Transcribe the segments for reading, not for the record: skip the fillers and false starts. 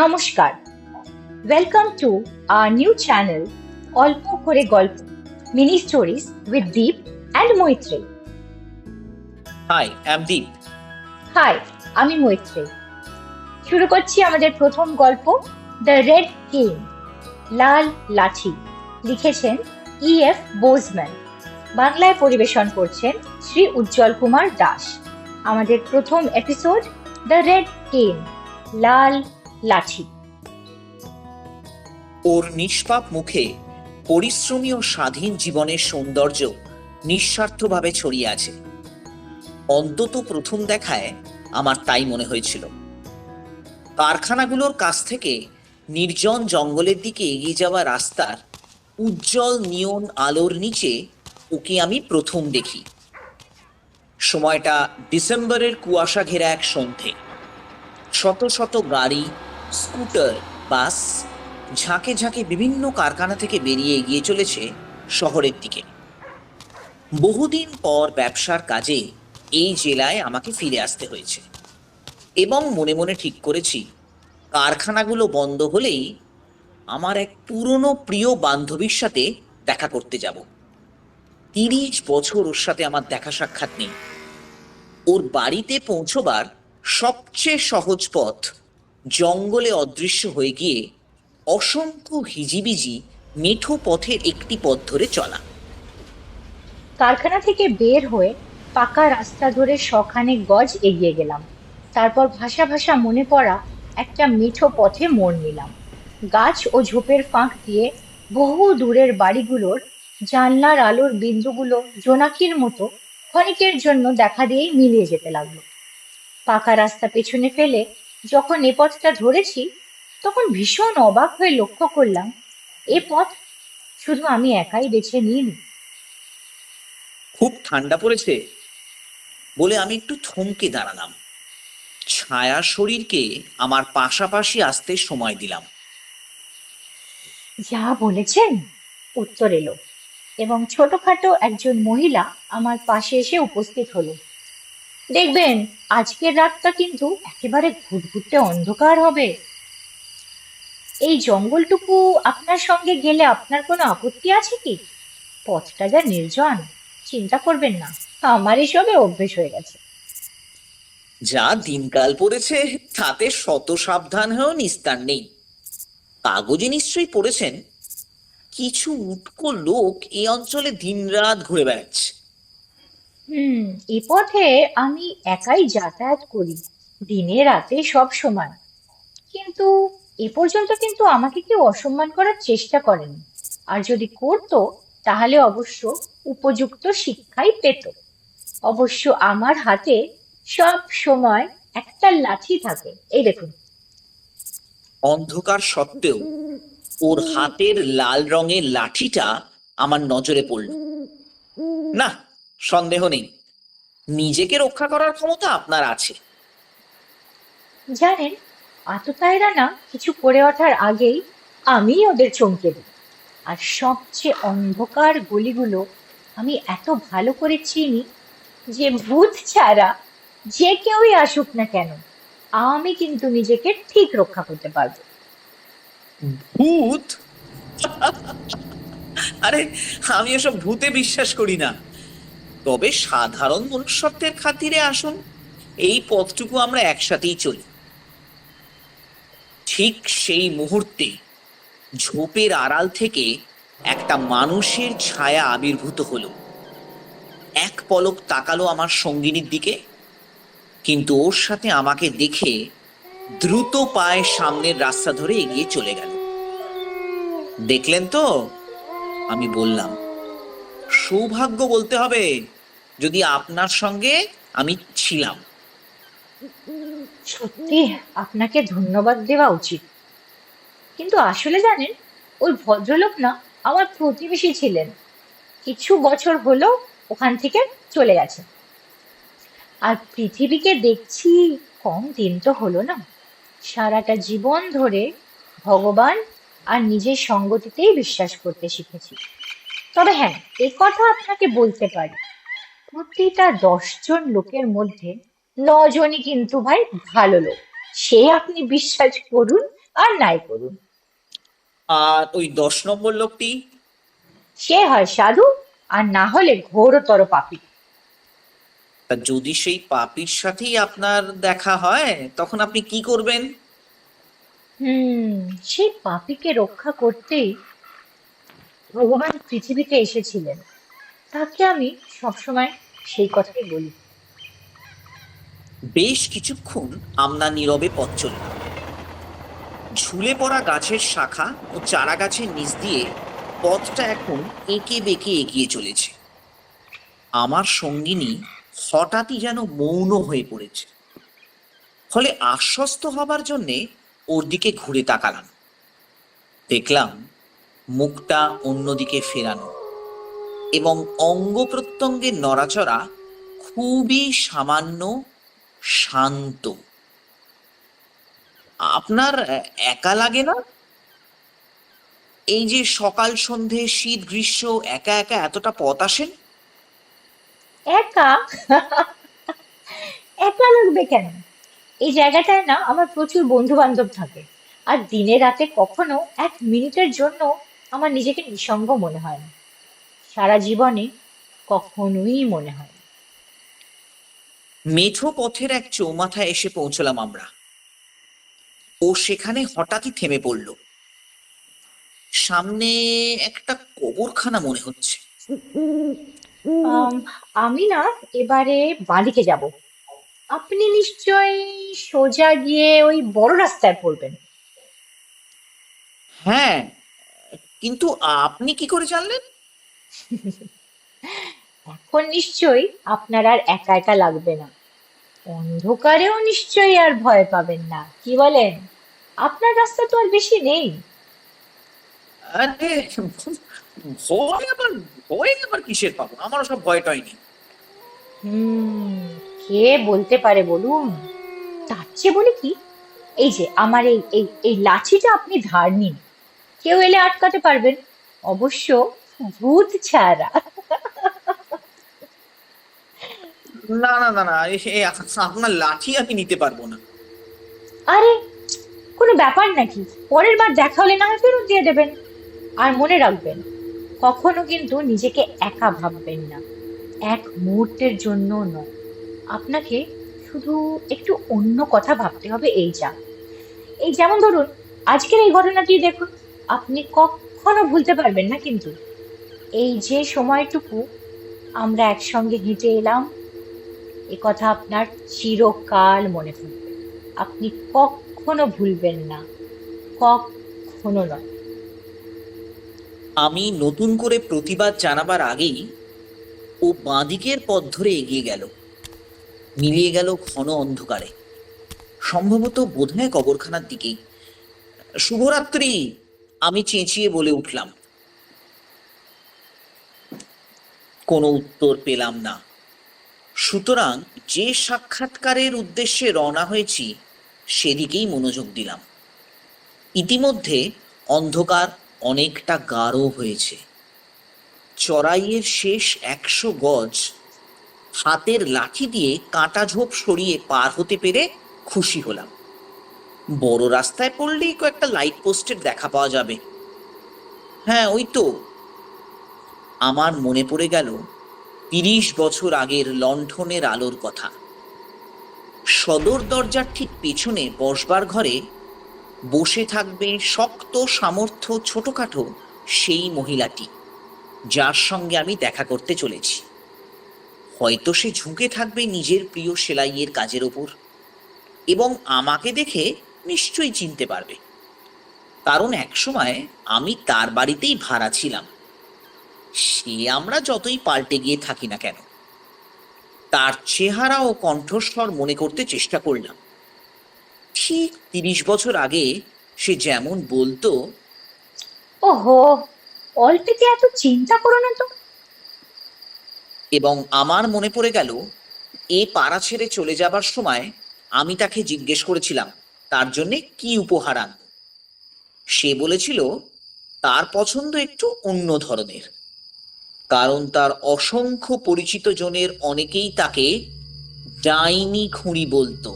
নমস্কার, welcome to our new channel অল্প করে গল্প mini stories with Deep and Maitri. Hi, I am Deep. Hi, আমি মৈত্রী। শুরু করছি আমাদের প্রথম গল্প, দ্য রেড কেন, লাল লাঠি। লিখেছেন E.F. বোজম্যান। বাংলায় পরিবেশন করছেন শ্রী উজ্জ্বল কুমার দাস। আমাদের প্রথম এপিসোড, দ্য রেড কেন, লাল লাঠি। ওর নিষ্পাপ মুখে পরিশ্রমী ও স্বাধীন জীবনের সৌন্দর্য নিঃস্বার্থভাবে ছড়িয়ে আছে। অন্তত প্রথম দেখায় আমার তাই মনে হয়েছিল। কারখানাগুলোর কাছ থেকে নির্জন জঙ্গলের দিকে এগিয়ে যাওয়া রাস্তার উজ্জ্বল নিয়ন আলোর নিচে ওকে আমি প্রথম দেখি। সময়টা ডিসেম্বরের কুয়াশা ঘেরা এক সন্ধে। শত শত গাড়ি, স্কুটার, বাস ঝাঁকে ঝাঁকে বিভিন্ন কারখানা থেকে বেরিয়ে এগিয়ে চলেছে শহরের দিকে। বহুদিন পর ব্যবসার কাজে এই জেলায় আমাকে ফিরে আসতে হয়েছে এবং মনে মনে ঠিক করেছি কারখানাগুলো বন্ধ হলেই আমার এক পুরনো প্রিয় বান্ধবীর সাথে দেখা করতে যাব। 30 বছর ওর সাথে আমার দেখা সাক্ষাৎ নেই। ওর বাড়িতে পৌঁছবার সবচেয়ে সহজ পথ জঙ্গলে অদৃশ্য হয়ে গিয়ে অসংখ্য হিজিবিজি মেঠো পথের একটি পথ ধরে চলা। কারখানা থেকে বের হয়ে পাকা রাস্তা ধরে শখানেক গজ এগিয়ে গেলাম। তারপর ভাসা ভাসা মনে পড়া একটা মিঠো পথে মোড় নিলাম। গাছ ও ঝোপের ফাঁক দিয়ে বহু দূরের বাড়িগুলোর জানলার আলোর বিন্দুগুলো জোনাকির মতো ক্ষণিকের জন্য দেখা দিয়েই মিলিয়ে যেতে লাগলো। পাকা রাস্তা পেছনে ফেলে যখন এ পথটা ধরেছি, তখন ভীষণ অবাক হয়ে লক্ষ্য করলাম এ পথ শুধু আমি একাই বেছে নিইনি। খুব ঠান্ডা পড়েছে বলে আমি একটু থমকে দাঁড়ালাম। ছায়া শরীরকে আমার পাশাপাশি আসতে সময় দিলাম। যা বলেছেন, উত্তর এলো, এবং ছোটখাটো একজন মহিলা আমার পাশে এসে উপস্থিত হলো। দেখবেন, আজকের রাতটা কিন্তু একেবারে ঘুটঘুটে অন্ধকার হবে। এই জঙ্গলটুকু আপনার সঙ্গে গেলে আপনার কোনো আপত্তি আছে কি? পথটা যা নির্জন, চিন্তা করবেন না, আমার এসবে অভ্যেস হয়ে গেছে। যা দিনকাল পড়েছে তাতে শত সাবধান হয়েও নিস্তার নেই। কাগজে নিশ্চয়ই পড়েছেন কিছু উটকো লোক এই অঞ্চলে দিনরাত ঘুরে বেড়াচ্ছে। এ পথে আমি একাই যাতায়াত করি, দিনে রাতে সব সময়। কিন্তু এ পর্যন্ত কিন্তু আমাকে কেউ অসম্মান করার চেষ্টা করেনি। আর যদি করতো, তাহলে অবশ্য উপযুক্ত শিক্ষাই পেত। অবশ্য আমার হাতে সব সময় একটা লাঠি থাকে, এই দেখুন। অন্ধকার সত্ত্বেও ওর হাতের লাল রঙের লাঠিটা আমার নজরে পড়ল। না, সন্দেহ নেই, নিজেকে রক্ষা করার ক্ষমতা আপনার আছে। জানেন, আততায়ীরা না কিছু করে ওঠার আগেই আমি ওদের চমকে দিই। আর সবচেয়ে অন্ধকার গলিগুলো আমি এত ভালো করে চিনি যে ভূত ছাড়া যে কেউই আসুক না কেন, আমি কিন্তু নিজেকে ঠিক রক্ষা করতে পারবো। ভূত? আরে, আমি এসব ভূতে বিশ্বাস করি না। তবে সাধারণ মনুষ্যত্বের খাতিরে আসুন, এই পথটুকু আমরা একসাথেই চলি। ঠিক সেই মুহূর্তে ঝোপের আড়াল থেকে একটা মানুষের ছায়া আবির্ভূত হলো। এক পলক তাকালো আমার সঙ্গিনীর দিকে, কিন্তু ওর সাথে আমাকে দেখে দ্রুত পায়ে সামনের রাস্তা ধরে এগিয়ে চলে গেল। দেখলেন তো, আমি বললাম, সৌভাগ্য বলতে হবে যদি আপনার সঙ্গে আমি ছিলাম। সত্যি আপনাকে ধন্যবাদ দেওয়া উচিত। কিন্তু আসলে জানেন, ওই ভদ্রলোক না আমার প্রতিবেশী ছিলেন। কিছু বছর হলো ওখান থেকে চলে গেছে। আর পৃথিবীকে দেখছি কম দিন তো হলো না। সারাটা জীবন ধরে ভগবান আর নিজের সঙ্গতিতেই বিশ্বাস করতে শিখেছি। তবে হ্যাঁ, এ কথা আপনাকে বলতে পারি, প্রতিটা 10 জন লোকের মধ্যে 9 জনই কিন্তু ভাই ভালো লোক। সে আপনি বিশ্বাস করুন আর নাই করুন। আর ওই 10 নম্বর লোকটি? সে হয় সাধু, আর না হলে ঘোরতর পাপী। তা যদি সেই পাপির সাথেই আপনার দেখা হয় তখন আপনি কি করবেন? হুম, সেই পাপীকে রক্ষা করতেই ভগবান পৃথিবীতে এসেছিলেন। তাকে আমি সবসময় সেই কথাই বলি। বেশ কিছুক্ষণ আমরা নীরবে পথ চললাম। ঝুলে পড়া গাছের শাখা ও চারা গাছের নিচ দিয়ে পথটা এখন এঁকে বেঁকে এগিয়ে চলেছে। আমার সঙ্গিনী হঠাৎই যেন মৌন হয়ে পড়েছে। ফলে আশ্বস্ত হবার জন্যে ওর দিকে ঘুরে তাকালাম। দেখলাম মুখটা অন্যদিকে ফেরানো এবং অঙ্গ প্রত্যঙ্গের নড়াচড়া খুবই সামান্য, শান্ত। আপনার একা লাগে না? এই যে সকাল সন্ধে শীত গ্রীষ্ম একা একা এতটা পথ আসেন? একা? একা লাগবে কেন? এই জায়গাটায় না আমার প্রচুর বন্ধু বান্ধব থাকে। আর দিনে রাতে কখনো 1 মিনিটের জন্য আমার নিজেকে নিঃসঙ্গ মনে হয় না। সারা জীবনে কখনোই মনে হয় না। মেঠো পথের এক চৌমাথায় এসে পৌঁছলাম আমরা। ও সেখানে হঠাৎই থেমে পড়ল। সামনে একটা কবরখানা মনে হচ্ছে। আম, আমি না এবারে বাঁদিকে যাব। আপনি নিশ্চয়ই সোজা গিয়ে ওই বড় রাস্তায় পড়বেন। হ্যাঁ, কিন্তু আপনি কি করে জানলেন? এখন নিশ্চয়ই আপনার আর একা একা লাগবে না। অন্ধকারেও নিশ্চয়ই আর ভয় পাবেন না, কি বলেন? আপনার রাস্তা তো আর বেশি নেই। আরে, ভয় আবার ভয় আবার কিসের পাবো? আমার সব ভয় টয় নেই। হুম, কে বলতে পারে বলুন? তার চেয়ে বলি কি, এই যে আমার এই লাঠিটা আপনি ধার নিন। কেউ এলে আটকাতে পারবেন, অবশ্য ভূত ছাড়া। না না না না, আপনার লাঠি আমি নিতে পারবো না। আরে, কোনো ব্যাপার নাকি? পরের বার দেখা হলে না হয় ফেরত দিয়ে দেবেন। আর মনে রাখবেন, কখনো কিন্তু নিজেকে একা ভাববেন না, 1 মুহূর্তের জন্য নয়। আপনাকে শুধু একটু অন্য কথা ভাবতে হবে, এই যা। এই যেমন ধরুন, আজকের এই ঘটনাটি দেখুন, আপনি কখনো ভুলতে পারবেন না কিন্তু। এই যে সময়টুকু আমরা একসঙ্গে হেঁটে এলাম, এ কথা আপনার চিরকাল মনে থাকবে। আপনি কখনো ভুলবেন না, কখনো নয়। আমি নতুন করে প্রতিবাদ জানাবার আগেই ও বাঁদিকের পথ ধরে এগিয়ে গেল, মিলিয়ে গেল ঘন অন্ধকারে। সম্ভবত বোধহয় কবরখানার দিকেই। শুভরাত্রি, আমি চেঁচিয়ে বলে উঠলাম। কোনো উত্তর পেলাম না। সুতরাং যে সাক্ষাৎকারের উদ্দেশ্যে রওনা হয়েছি সেদিকেই মনোযোগ দিলাম। ইতিমধ্যে অন্ধকার অনেকটা গাঢ় হয়েছে। চড়াইয়ের শেষ 100 গজ হাতের লাঠি দিয়ে কাঁটা ঝোপ সরিয়ে পার হতে পেরে খুশি হলাম। বড় রাস্তায় পড়লেই কয়েকটা লাইট পোস্টের দেখা পাওয়া যাবে। হ্যাঁ, ওই তো। আমার মনে পড়ে গেল 30 বছর আগের লণ্ঠনের আলোর কথা। সদর দরজার ঠিক পেছনে বসবার ঘরে বসে থাকবে শক্ত সামর্থ্য ছোটখাটো সেই মহিলাটি যার সঙ্গে আমি দেখা করতে চলেছি। হয়তো সে ঝুঁকে থাকবে নিজের প্রিয় সেলাইয়ের কাজের ওপর এবং আমাকে দেখে নিশ্চয়ই চিনতে পারবে, কারণ একসময় আমি তার বাড়িতেই ভাড়া ছিলাম। সে আমরা যতই পাল্টে গিয়ে থাকি না কেন, তার চেহারা ও কণ্ঠস্বর মনে করতে চেষ্টা করলাম। ঠিক 30 বছর আগে সে যেমন বলতো। ওহো, অল্পেতে এত চিন্তা করো না তো। এবং আমার মনে পড়ে গেল এ পাড়া ছেড়ে চলে যাবার সময় আমি তাকে জিজ্ঞেস করেছিলাম তার জন্যে কি উপহার আনব। সে বলেছিল তার পছন্দ একটু অন্য ধরনের, কারণ তার অসংখ্য পরিচিত জনের অনেকেই তাকে ডাইনি খুঁড়ি বলতো।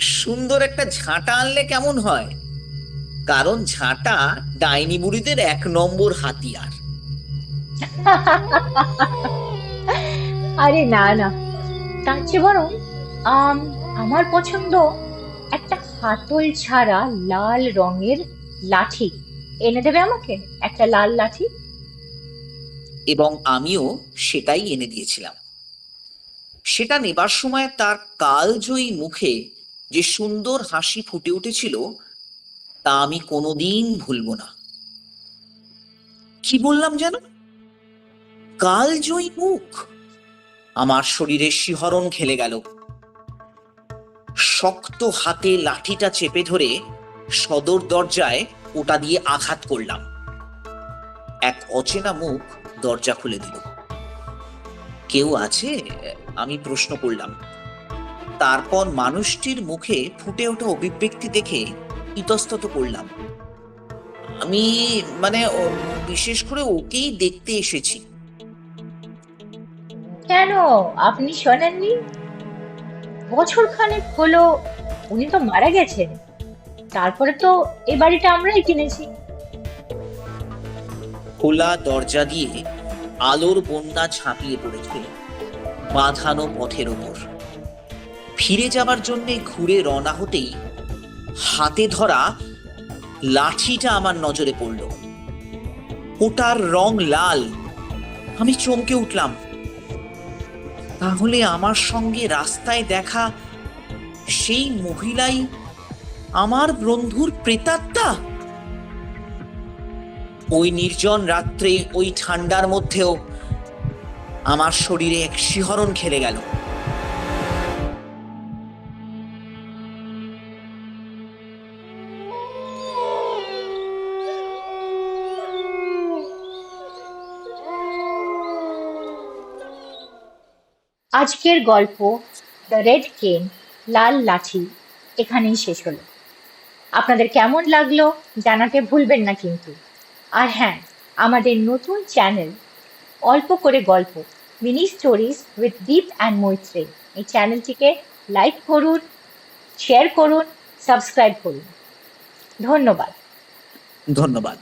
সুন্দর একটা ঝাঁটা আনলে কেমন হয়? কারণ ঝাঁটা ডাইনি বুড়িদের 1 নম্বর হাতিয়ার। আরে না না, তার চেয়ে বরং আম, আমার পছন্দ একটা হাতল ছাড়া লাল রঙের লাঠি। এনে দেবে আমাকে একটা লাল লাঠি? এবং আমিও সেটাই এনে দিয়েছিলাম। সেটা নেবার সময় তার কালজয়ী মুখে যে সুন্দর হাসি ফুটে উঠেছিল, তা আমি কোনোদিন ভুলব না। কি বললাম যেন? কালজয়ী মুখ! আমার শরীরে শিহরণ খেলে গেল। শক্ত হাতে লাঠিটা চেপে ধরে সদর দরজায় ওটা দিয়ে আঘাত করলাম। এক অচেনা মুখ দরজা খুলে দিল। কেউ আছে? আমি প্রশ্ন করলাম। তারপর মানুষটির মুখে ফুটে ওঠা অভিব্যক্তি দেখে ইতস্তত করলাম। আমি মানে বিশেষ করে ওকেই দেখতে এসেছি। কেন, আপনি শোনেননি? বছর খানেক হলো উনি তো মারা গেছেন। তারপরে তো এই বাড়িটা আমরাই কিনেছি। খোলা দরজা দিয়ে আলোর বন্যা ঝাঁপিয়ে পড়েছে বাঁধানো পথের ওপর। ফিরে যাবার জন্যে ঘুরে রওনা হতেই হাতে ধরা লাঠিটা আমার নজরে পড়ল। ওটার রং লাল। আমি চমকে উঠলাম। তাহলে আমার সঙ্গে রাস্তায় দেখা সেই মহিলাই আমার বন্ধুর প্রেতাত্মা? ওই নির্জন রাত্রে, ওই ঠান্ডার মধ্যেও আমার শরীরে এক শিহরণ খেলে গেল। আজকের গল্প দ্য রেড কেন, লাল লাঠি, এখানেই শেষ হলো। আপনাদের কেমন লাগলো জানাতে ভুলবেন না কিন্তু। আর হ্যাঁ, আমাদের নতুন চ্যানেল অল্প করে গল্প, mini stories with Deep and মৈত্রী, এই চ্যানেলটিকে লাইক করুন, শেয়ার করুন, সাবস্ক্রাইব করুন। ধন্যবাদ। ধন্যবাদ।